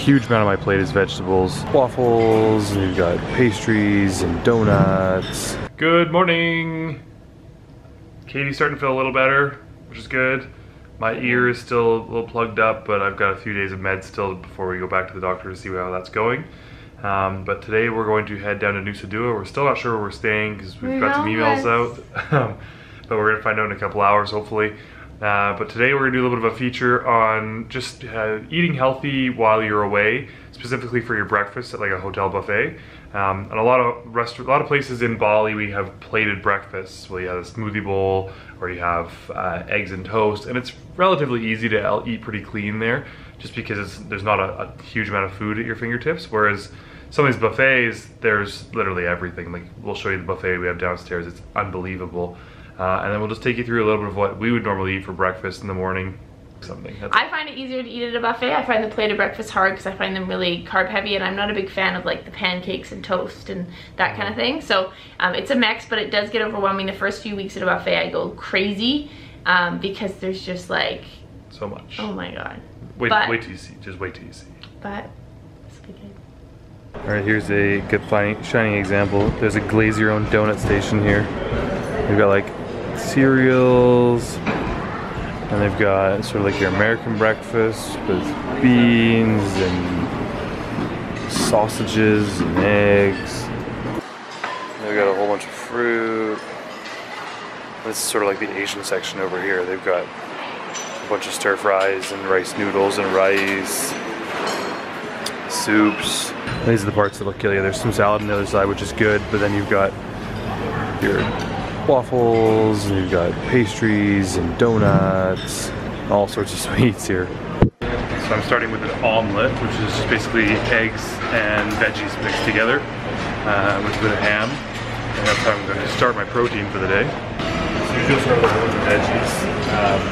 huge amount of my plate is vegetables. Waffles, and you've got pastries and donuts. Good morning! Katie's starting to feel a little better, which is good. My ear is still a little plugged up, but I've got a few days of meds still before we go back to the doctor to see how that's going. But today we're going to head down to Nusa Dua. We're still not sure where we're staying because we've got some emails out. But we're gonna find out in a couple hours, hopefully. But today we're gonna do a little bit of a feature on just eating healthy while you're away, specifically for your breakfast at like a hotel buffet. And a lot of places in Bali, we have plated breakfasts. Well, you have a smoothie bowl, or you have eggs and toast, and it's relatively easy to eat pretty clean there, just because there's not a huge amount of food at your fingertips. Whereas some of these buffets, there's literally everything. Like, we'll show you the buffet we have downstairs. It's unbelievable. And then we'll just take you through a little bit of what we would normally eat for breakfast in the morning. I find it easier to eat at a buffet. I find the plated breakfast hard because I find them really carb heavy, and I'm not a big fan of like the pancakes and toast and that kind of thing. So it's a mix, but it does get overwhelming. The first few weeks at a buffet I go crazy because there's just like so much. Oh my god. Wait till you see. Just wait till you see. But it's good. Alright, here's a good shining example. There's a glaze your own donut station here. We've got like cereals, and they've got sort of like your American breakfast with beans and sausages and eggs. They've got a whole bunch of fruit. This is sort of like the Asian section over here. They've got a bunch of stir fries and rice noodles and rice, soups. These are the parts that'll kill you. There's some salad on the other side, which is good, but then you've got your waffles, and you've got pastries and donuts, all sorts of sweets here. So I'm starting with an omelet, which is just basically eggs and veggies mixed together with a bit of ham. And that's how I'm going to start my protein for the day. So you start with a bunch of veggies.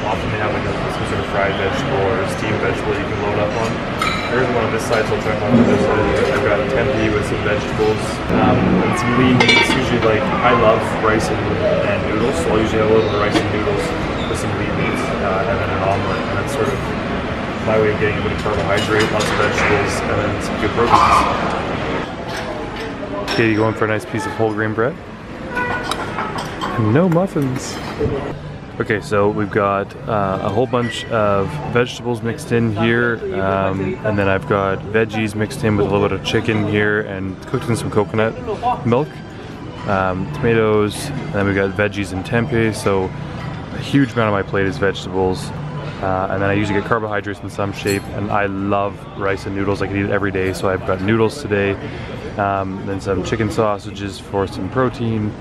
Often they have like some sort of fried vegetable or a steamed vegetable you can load up on. There isn't one on this side, so I'll try one on this side. I've got a tempeh with some vegetables and some lean meats. Usually, like, I love rice and noodles, so I'll usually have a little bit of rice and noodles with some lean meats and then an omelet. And that's sort of my way of getting a bit of carbohydrate, lots of vegetables, and then some good proteins. Katie going for a nice piece of whole grain bread. And no muffins. Okay, so we've got a whole bunch of vegetables mixed in here, and then I've got veggies mixed in with a little bit of chicken here and cooked in some coconut milk, tomatoes, and then we've got veggies and tempeh, so a huge amount of my plate is vegetables, and then I usually get carbohydrates in some shape, and I love rice and noodles. I can eat it every day, so I've got noodles today, then some chicken sausages for some protein,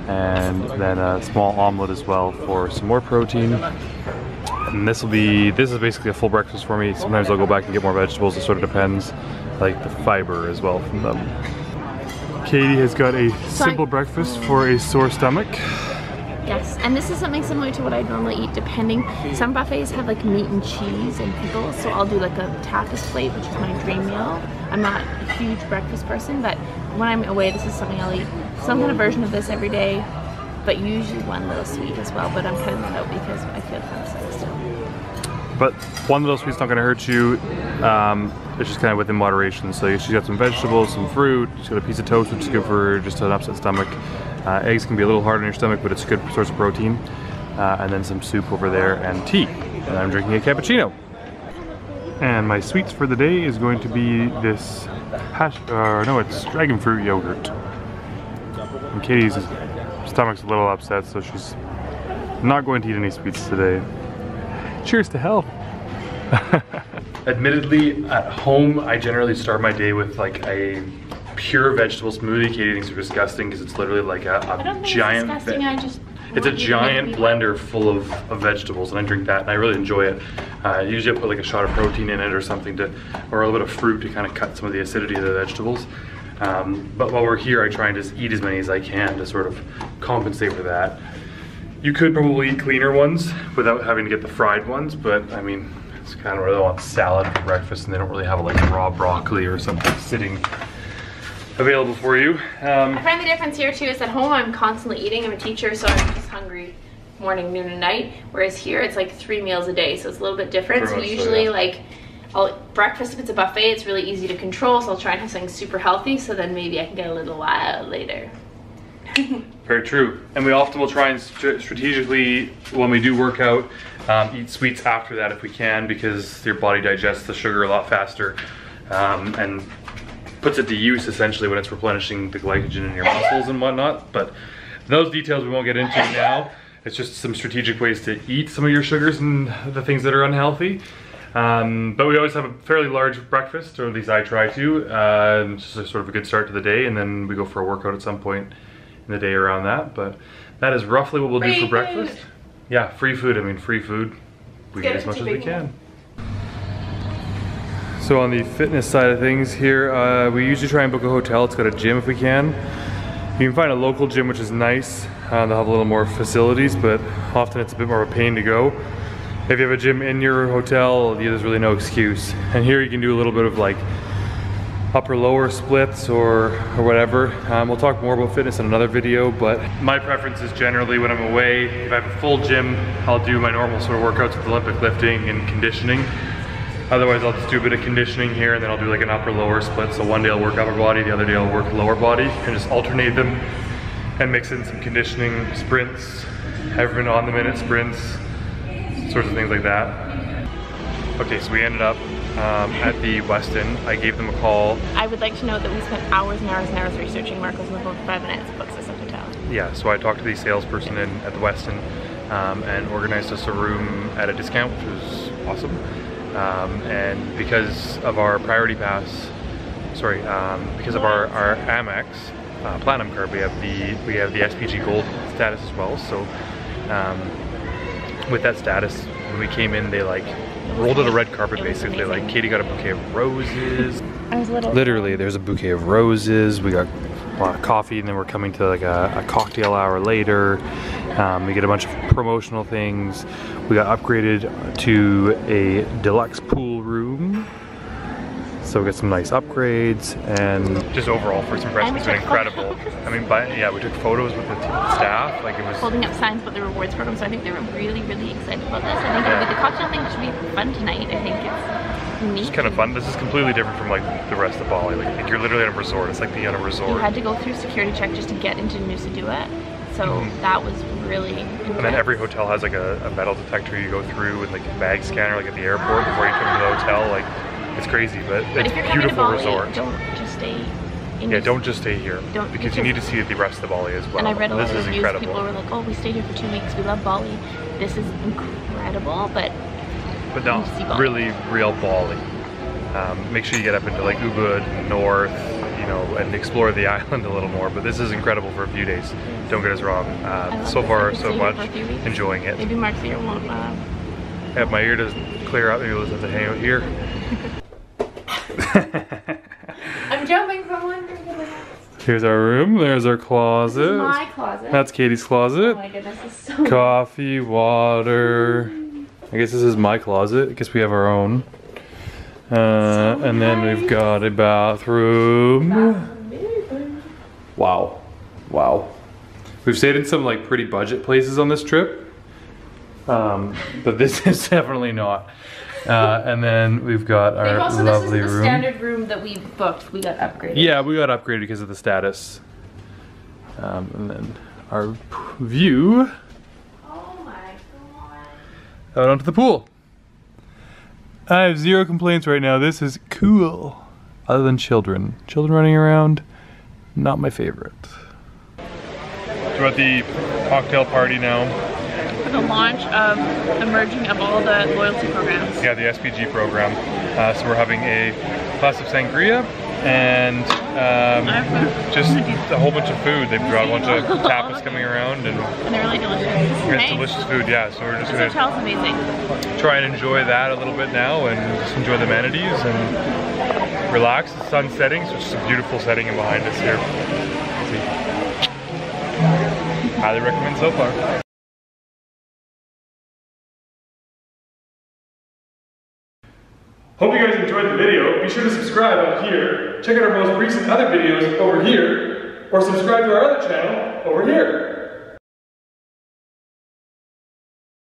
and then a small omelet as well for some more protein. And this is basically a full breakfast for me. Sometimes I'll go back and get more vegetables. It sort of depends, like the fiber as well from them. Katie has got a simple breakfast for a sore stomach. Yes, and this is something similar to what I normally eat, depending. Some buffets have like meat and cheese and pickles, so I'll do like a tapas plate, which is my dream meal. I'm not a huge breakfast person, but when I'm away, this is something I'll eat. Some kind of version of this every day, but usually one little sweet as well, but I'm cutting that out because I feel kind of sick still. But one little sweet's not going to hurt you. It's just kind of within moderation. So she's got some vegetables, some fruit, she's got a piece of toast, which is good for just an upset stomach. Eggs can be a little hard on your stomach, but it's a good source of protein. And then some soup over there and tea. And I'm drinking a cappuccino. And my sweets for the day is going to be this it's dragon fruit yogurt. And Katie's stomach's a little upset, so she's not going to eat any sweets today. Cheers to health. Admittedly, at home, I generally start my day with like a pure vegetable smoothie. Katie thinks they're disgusting because it's literally like a giant. It's a giant blender full of vegetables, and I drink that, and I really enjoy it. Usually I put like a shot of protein in it or something or a little bit of fruit to kind of cut some of the acidity of the vegetables. But while we're here, I try and just eat as many as I can to sort of compensate for that. You could probably eat cleaner ones without having to get the fried ones, but I mean, it's kind of where they want salad for breakfast, and they don't really have like raw broccoli or something sitting available for you. I find the difference here too is at home I'm constantly eating. I'm a teacher, so I'm just hungry morning, noon, and night. Whereas here it's like 3 meals a day, so it's a little bit different. So usually like breakfast, if it's a buffet, it's really easy to control, so I'll try and have something super healthy, so then maybe I can get a little while later. Very true. And we often will try and strategically, when we do work out, eat sweets after that if we can, because your body digests the sugar a lot faster and puts it to use essentially when it's replenishing the glycogen in your muscles and whatnot. But those details we won't get into now. It's just some strategic ways to eat some of your sugars and the things that are unhealthy. But we always have a fairly large breakfast, or at least I try to. It's just a sort of a good start to the day, and then we go for a workout at some point in the day around that. But that is roughly what we'll do for breakfast. Yeah, free food. I mean, free food. We get as much as we can. So on the fitness side of things here, we usually try and book a hotel. It's got a gym if we can. You can find a local gym, which is nice. They'll have a little more facilities, but often it's a bit more of a pain to go. If you have a gym in your hotel, there's really no excuse. And here you can do a little bit of like upper lower splits or whatever. We'll talk more about fitness in another video, but my preference is generally when I'm away, if I have a full gym, I'll do my normal sort of workouts with Olympic lifting and conditioning. Otherwise, I'll just do a bit of conditioning here, and then I'll do like an upper lower split. So one day I'll work upper body, the other day I'll work lower body, and just alternate them and mix in some conditioning sprints, every on the minute sprints, sorts of things like that. Okay, so we ended up at the Westin. I gave them a call. I would like to note that we spent hours and hours and hours researching Mark was in the phone for 5 minutes, books us a hotel. Yeah, so I talked to the salesperson at the Westin and organized us a room at a discount, which was awesome. And because of our priority pass, because of our Amex Platinum card, we have the SPG Gold status as well. So with that status, when we came in, they like rolled out a red carpet basically. Like Katie got a bouquet of roses. I was little. Literally, there's a bouquet of roses. We got a lot of coffee, and then we're coming to like a cocktail hour later. We get a bunch of promotional things. We got upgraded to a deluxe pool room. So we got some nice upgrades, and just overall first impression has been incredible. I mean, yeah, we took photos with the staff. Like it was holding up signs about the rewards program. So I think they were really, really excited about this. I think it'll be the cocktail thing should be fun tonight. I think it's unique. It's kind of fun. This is completely different from like the rest of Bali. Like you're literally at a resort. It's like being at a resort. You had to go through security check just to get into Nusa Dua. So that was really intense. And then every hotel has like a metal detector you go through, and like a bag scanner like at the airport before you come to the hotel. Like it's crazy, but it's a beautiful resort. Don't just stay in don't just stay here, because you need to see the rest of Bali as well. And I read a lot of reviews, people were like, oh, we stayed here for 2 weeks, we love Bali. This is incredible, but not really real Bali. Make sure you get up into like Ubud, north, you know, and explore the island a little more, but this is incredible for a few days. Don't get us wrong. So far, so much. Enjoying it. Maybe Mark's ear won't... Yeah, if my ear doesn't clear out, maybe we'll have to hang out here. I'm jumping from one room to the next. Here's our room, there's our closet. This is my closet. That's Katie's closet. Oh my goodness, this is so coffee, water. I guess this is my closet. I guess we have our own. And then we've got a bathroom. Wow. Wow. We've stayed in some like pretty budget places on this trip. But this is definitely not. And then we've got our lovely room. This is the standard room that we booked. We got upgraded. Yeah, we got upgraded because of the status. And then our view. Oh my god. Out onto the pool. I have zero complaints right now. This is cool. Other than children. Children running around, not my favorite. We're at the cocktail party now. For the launch of the merging of all the loyalty programs. Yeah, the SPG program. So we're having a glass of sangria and just a whole bunch of food. They've got a bunch of tapas coming around, and they're really delicious. It's delicious food, yeah. So we're just gonna amazing. Try and enjoy that a little bit now, and just enjoy the amenities and relax. The sun's setting, so it's just a beautiful setting behind us here. Highly recommend so far. Hope you guys enjoyed the video. Be sure to subscribe up here. Check out our most recent other videos over here, or subscribe to our other channel over here.